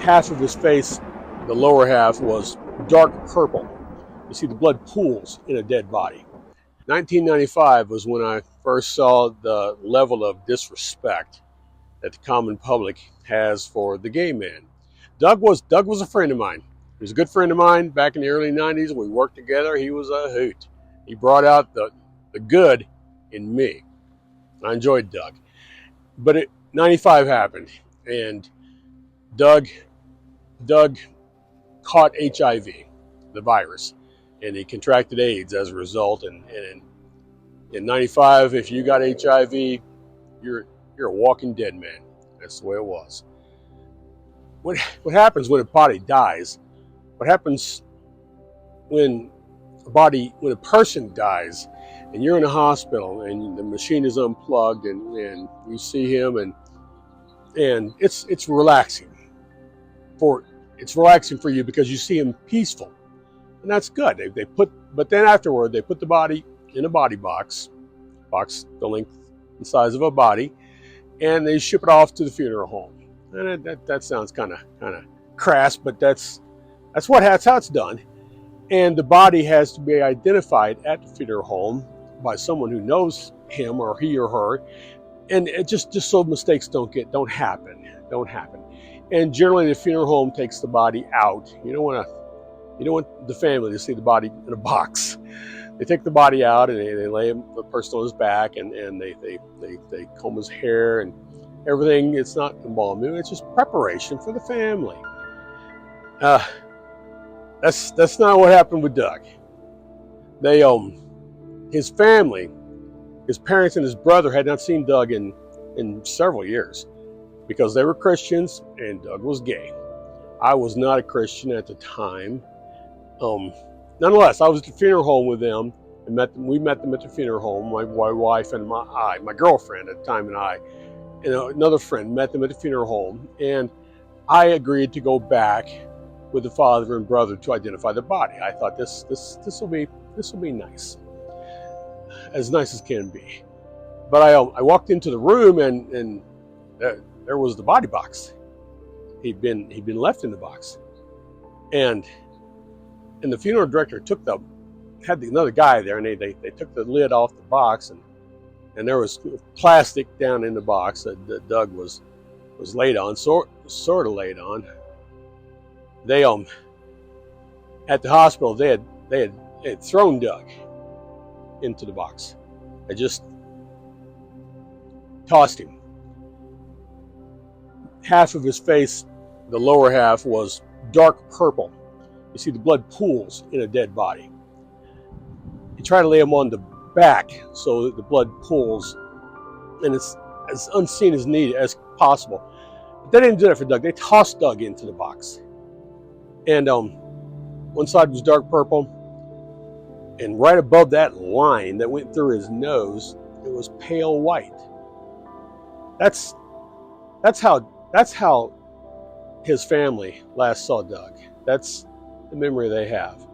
half of his face, the lower half, was dark purple. You see the blood pools in a dead body. 1995 was when I first saw the level of disrespect that the common public has for the gay man. Doug was a friend of mine. He was a good friend of mine back in the early 90s. We worked together. He was a hoot. He brought out the good in me. I enjoyed Doug. But 95 happened, and Doug caught HIV, the virus, and he contracted AIDS as a result. And in 95, if you got HIV, you're a walking dead man. That's the way it was. What happens when a body dies? What happens when a person dies, and you're in a hospital and the machine is unplugged and you see him and it's relaxing for you because you see him peaceful, and that's good. But then afterward they put the body in a body box the length and size of a body, and they ship it off to the funeral home. And that sounds kind of crass, but that's how it's done. And the body has to be identified at the funeral home by someone who knows him or he or her, and it just so mistakes don't happen. And generally, the funeral home takes the body out. You don't want the family to see the body in a box. They take the body out and they lay the person on his back, and they comb his hair and everything. It's not embalming; it's just preparation for the family. That's not what happened with Doug. His family, his parents and his brother had not seen Doug in several years because they were Christians and Doug was gay. I was not a Christian at the time. Nonetheless, I was at the funeral home with them and we met them at the funeral home. My wife and my girlfriend at the time and I, and another friend met them at the funeral home, and I agreed to go back with the father and brother to identify the body. I thought this will be nice as can be. But I walked into the room and there was the body box. He'd been left in the box, and the funeral director had another guy there, and they took the lid off the box, and there was plastic down in the box that Doug was laid on, sort of laid on. They at the hospital they had thrown Doug into the box. They just tossed him. Half of his face, the lower half, was dark purple. You see the blood pools in a dead body. You try to lay him on the back so that the blood pools, and it's as unseen as possible. But they didn't do that for Doug. They tossed Doug into the box. And one side was dark purple, and right above that line that went through his nose, it was pale white. That's how his family last saw Doug. That's the memory they have.